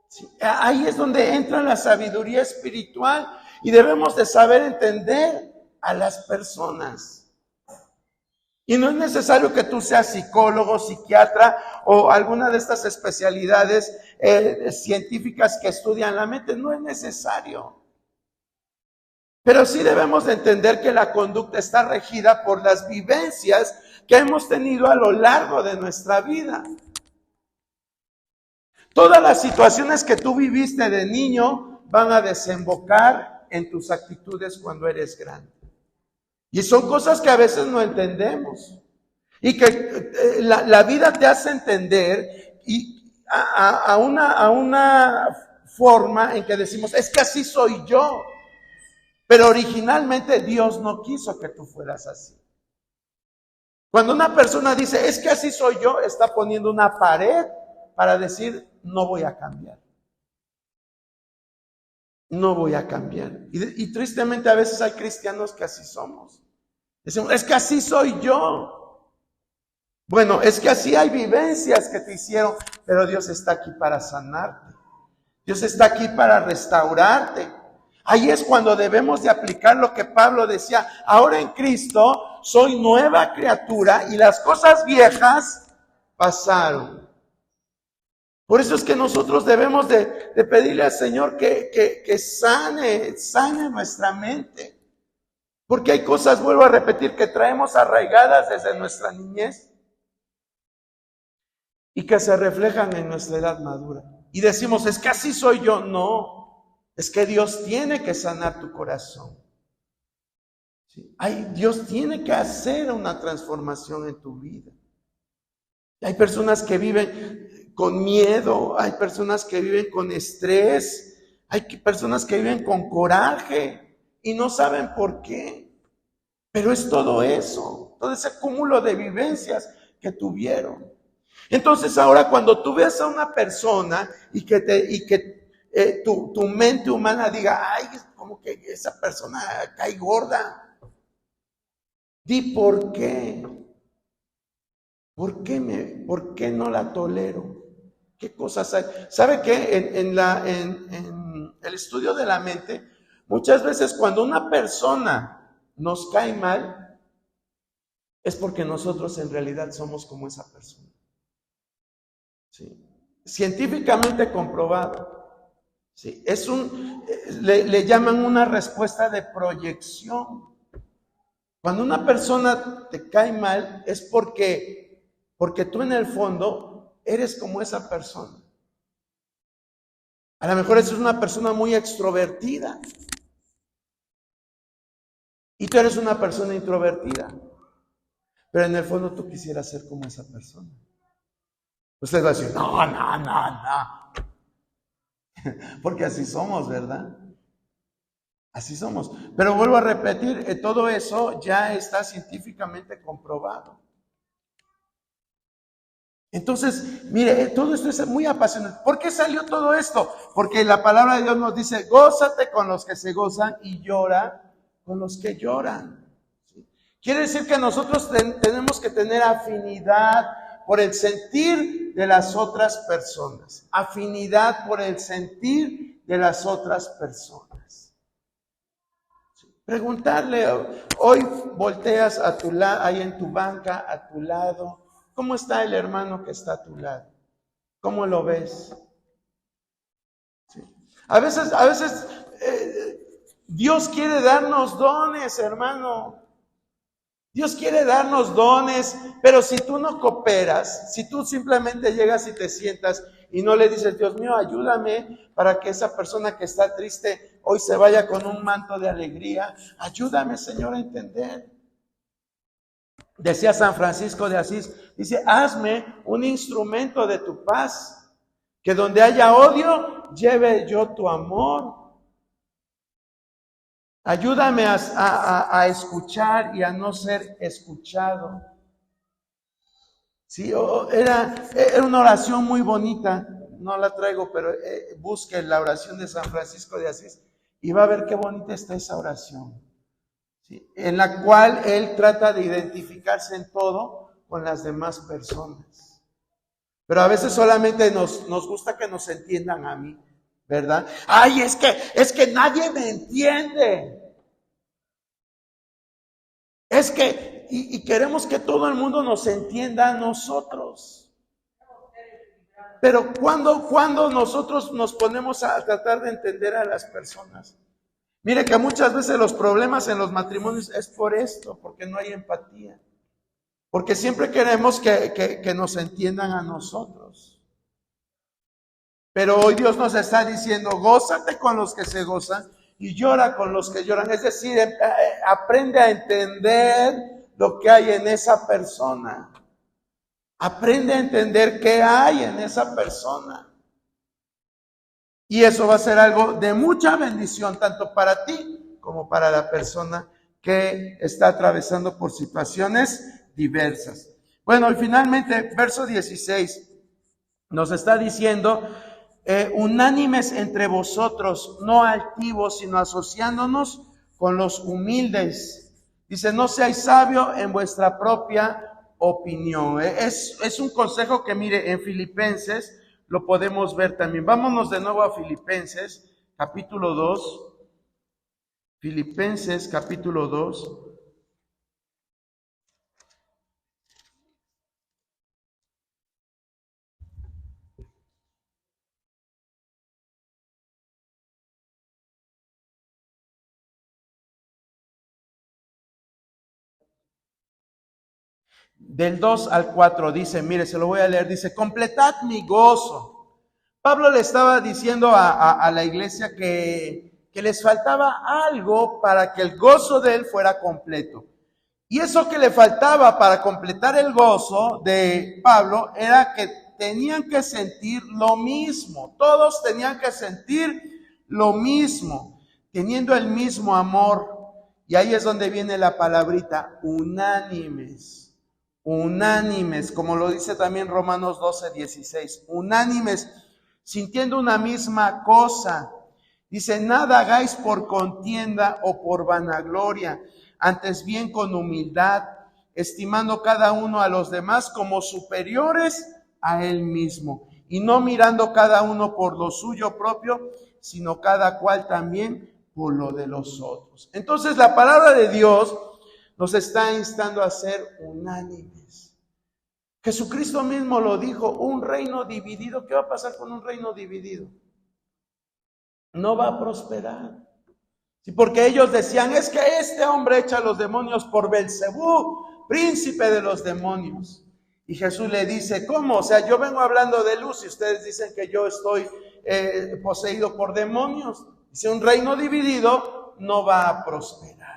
Sí, ahí es donde entra la sabiduría espiritual y debemos de saber entender a las personas. Y no es necesario que tú seas psicólogo, psiquiatra o alguna de estas especialidades científicas que estudian la mente. No es necesario. Pero sí debemos de entender que la conducta está regida por las vivencias que hemos tenido a lo largo de nuestra vida. Todas las situaciones que tú viviste de niño van a desembocar en tus actitudes cuando eres grande. Y son cosas que a veces no entendemos. Y que la vida te hace entender a una forma en que decimos, es que así soy yo. Pero originalmente Dios no quiso que tú fueras así. Cuando una persona dice, es que así soy yo, está poniendo una pared para decir, no voy a cambiar. No voy a cambiar. Y tristemente a veces hay cristianos que así somos. Decimos, es que así soy yo. Bueno, es que así hay vivencias que te hicieron, pero Dios está aquí para sanarte. Dios está aquí para restaurarte. Ahí es cuando debemos de aplicar lo que Pablo decía, ahora en Cristo soy nueva criatura y las cosas viejas pasaron. Por eso es que nosotros debemos de pedirle al Señor que sane nuestra mente. Porque hay cosas, vuelvo a repetir, que traemos arraigadas desde nuestra niñez y que se reflejan en nuestra edad madura. Y decimos, es que así soy yo. No, es que Dios tiene que sanar tu corazón. ¿Sí? Dios tiene que hacer una transformación en tu vida. Hay personas que viven con miedo, hay personas que viven con estrés, hay personas que viven con coraje y no saben por qué. Pero es todo eso, todo ese cúmulo de vivencias que tuvieron. Entonces ahora cuando tú ves a una persona y que tu mente humana diga, ay, como que esa persona cae gorda. Di por qué. ¿Por qué no la tolero? ¿Qué cosas hay? ¿Sabe qué? En el estudio de la mente, muchas veces cuando una persona nos cae mal, es porque nosotros en realidad somos como esa persona. ¿Sí? Científicamente comprobado. ¿Sí? Le llaman una respuesta de proyección. Cuando una persona te cae mal, es porque tú en el fondo eres como esa persona. A lo mejor eres una persona muy extrovertida y tú eres una persona introvertida, pero en el fondo tú quisieras ser como esa persona. Usted va a decir, no, porque así somos, ¿verdad? Así somos. Pero vuelvo a repetir, todo eso ya está científicamente comprobado. Entonces, mire, todo esto es muy apasionante. ¿Por qué salió todo esto? Porque la palabra de Dios nos dice, gózate con los que se gozan y llora con los que lloran. ¿Sí? Quiere decir que nosotros tenemos que tener afinidad por el sentir de las otras personas. Afinidad por el sentir de las otras personas. ¿Sí? Preguntarle, hoy volteas a tu lado, ahí en tu banca, a tu lado, ¿cómo está el hermano que está a tu lado? ¿Cómo lo ves? ¿Sí? A veces Dios quiere darnos dones, hermano. Dios quiere darnos dones, pero si tú no cooperas, si tú simplemente llegas y te sientas y no le dices, Dios mío, ayúdame para que esa persona que está triste hoy se vaya con un manto de alegría. Ayúdame, Señor, a entender. Decía San Francisco de Asís, dice, hazme un instrumento de tu paz, que donde haya odio, lleve yo tu amor. Ayúdame a escuchar y a no ser escuchado. Sí, era una oración muy bonita, no la traigo, pero busque la oración de San Francisco de Asís y va a ver qué bonita está esa oración, ¿sí? En la cual él trata de identificarse en todo con las demás personas. Pero a veces solamente nos gusta que nos entiendan a mí, ¿verdad? Ay, es que nadie me entiende. Es que, y queremos que todo el mundo nos entienda a nosotros. Pero cuando nosotros nos ponemos a tratar de entender a las personas. Mire que muchas veces los problemas en los matrimonios es por esto, porque no hay empatía. Porque siempre queremos que nos entiendan a nosotros. Pero hoy Dios nos está diciendo, gózate con los que se gozan y llora con los que lloran. Es decir, aprende a entender lo que hay en esa persona. Aprende a entender qué hay en esa persona. Y eso va a ser algo de mucha bendición, tanto para ti como para la persona que está atravesando por situaciones diversas. Bueno, y finalmente, verso 16 nos está diciendo, unánimes entre vosotros, no altivos, sino asociándonos con los humildes. Dice, no seáis sabios en vuestra propia opinión. Es un consejo que, mire, en Filipenses lo podemos ver también. Vámonos de nuevo a Filipenses, capítulo 2. Filipenses, capítulo 2. Del 2 al 4 dice, mire, se lo voy a leer, dice, completad mi gozo. Pablo le estaba diciendo a la iglesia que les faltaba algo para que el gozo de él fuera completo. Y eso que le faltaba para completar el gozo de Pablo era que tenían que sentir lo mismo. Todos tenían que sentir lo mismo, teniendo el mismo amor. Y ahí es donde viene la palabrita, unánimes. Unánimes, como lo dice también Romanos 12:16, unánimes, sintiendo una misma cosa. Dice, nada hagáis por contienda o por vanagloria, antes bien con humildad, estimando cada uno a los demás como superiores a él mismo, y no mirando cada uno por lo suyo propio, sino cada cual también por lo de los otros. Entonces la palabra de Dios nos está instando a ser unánimes. Jesucristo mismo lo dijo, un reino dividido, ¿qué va a pasar con un reino dividido? No va a prosperar. Sí, porque ellos decían, es que este hombre echa a los demonios por Belcebú, príncipe de los demonios. Y Jesús le dice, ¿cómo? O sea, yo vengo hablando de luz y ustedes dicen que yo estoy poseído por demonios. Dice, un reino dividido no va a prosperar.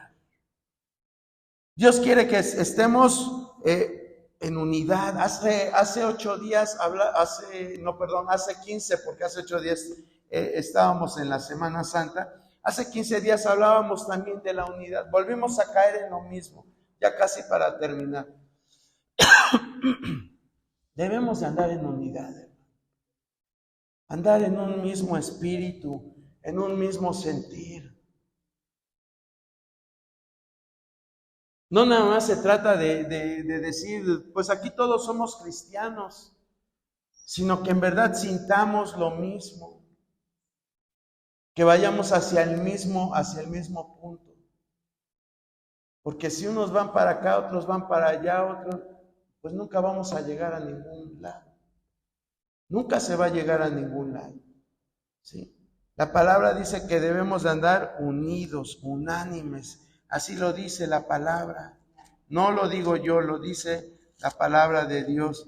Dios quiere que estemos en unidad. Hace 8 días, hace 15, porque hace 8 días estábamos en la Semana Santa. Hace 15 días hablábamos también de la unidad. Volvimos a caer en lo mismo, ya casi para terminar. Debemos de andar en unidad, andar en un mismo espíritu, en un mismo sentir. No nada más se trata de decir, pues aquí todos somos cristianos, sino que en verdad sintamos lo mismo, que vayamos hacia el mismo punto. Porque si unos van para acá, otros van para allá, otros, pues nunca vamos a llegar a ningún lado. Nunca se va a llegar a ningún lado. ¿Sí? La palabra dice que debemos de andar unidos, unánimes. Así lo dice la palabra. No lo digo yo, lo dice la palabra de Dios.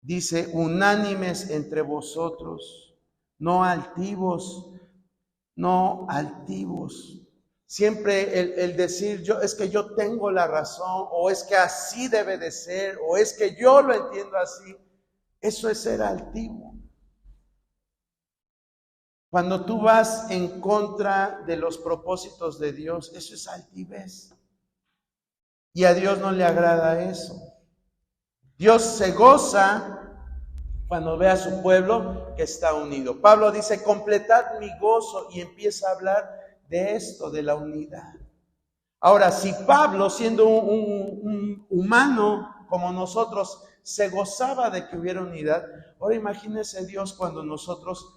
Dice, unánimes entre vosotros, no altivos, no altivos. Siempre el decir, es que yo tengo la razón, o es que así debe de ser, o es que yo lo entiendo así, eso es ser altivo. Cuando tú vas en contra de los propósitos de Dios, eso es altivez. Y a Dios no le agrada eso. Dios se goza cuando ve a su pueblo que está unido. Pablo dice, completad mi gozo, y empieza a hablar de esto, de la unidad. Ahora, si Pablo, siendo un humano como nosotros, se gozaba de que hubiera unidad, ahora imagínese Dios cuando nosotros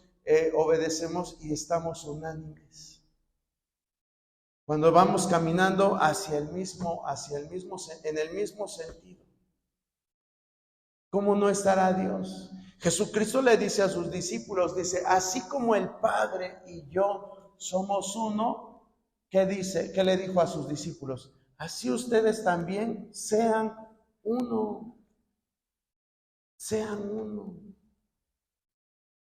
obedecemos y estamos unánimes. Cuando vamos caminando en el mismo sentido. ¿Cómo no estará Dios? Jesucristo le dice a sus discípulos, dice, así como el Padre y yo somos uno, ¿qué dice? ¿Qué le dijo a sus discípulos? Así ustedes también sean uno. Sean uno.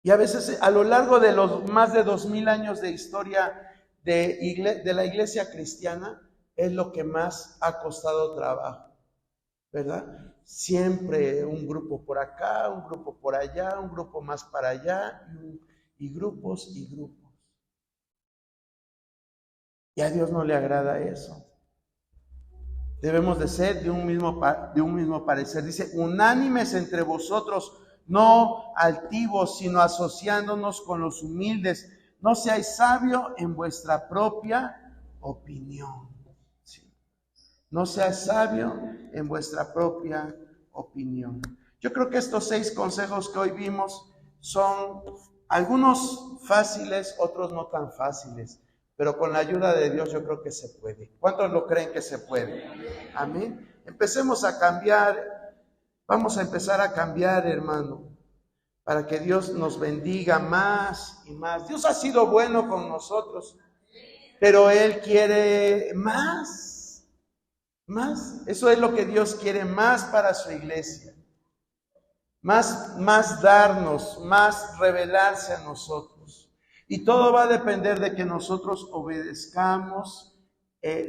Y a veces a lo largo de los más de 2000 años de historia de la iglesia cristiana, es lo que más ha costado trabajo, ¿verdad? Siempre un grupo por acá, un grupo por allá, un grupo más para allá, y grupos y grupos. Y a Dios no le agrada eso. Debemos de ser de un mismo parecer. Dice, unánimes entre vosotros, no altivos, sino asociándonos con los humildes. No seáis sabios en vuestra propia opinión. Sí. No seáis sabio en vuestra propia opinión. Yo creo que estos 6 consejos que hoy vimos son algunos fáciles, otros no tan fáciles. Pero con la ayuda de Dios yo creo que se puede. ¿Cuántos lo creen que se puede? Amén. Empecemos a cambiar. Vamos a empezar a cambiar, hermano, para que Dios nos bendiga más y más. Dios ha sido bueno con nosotros, pero Él quiere más. Más. Eso es lo que Dios quiere, más para su iglesia. Más darnos, más revelarse a nosotros. Y todo va a depender de que nosotros obedezcamos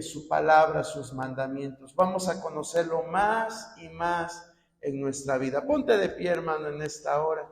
su palabra, sus mandamientos. Vamos a conocerlo más y más en nuestra vida. Ponte de pie, hermano, en esta hora.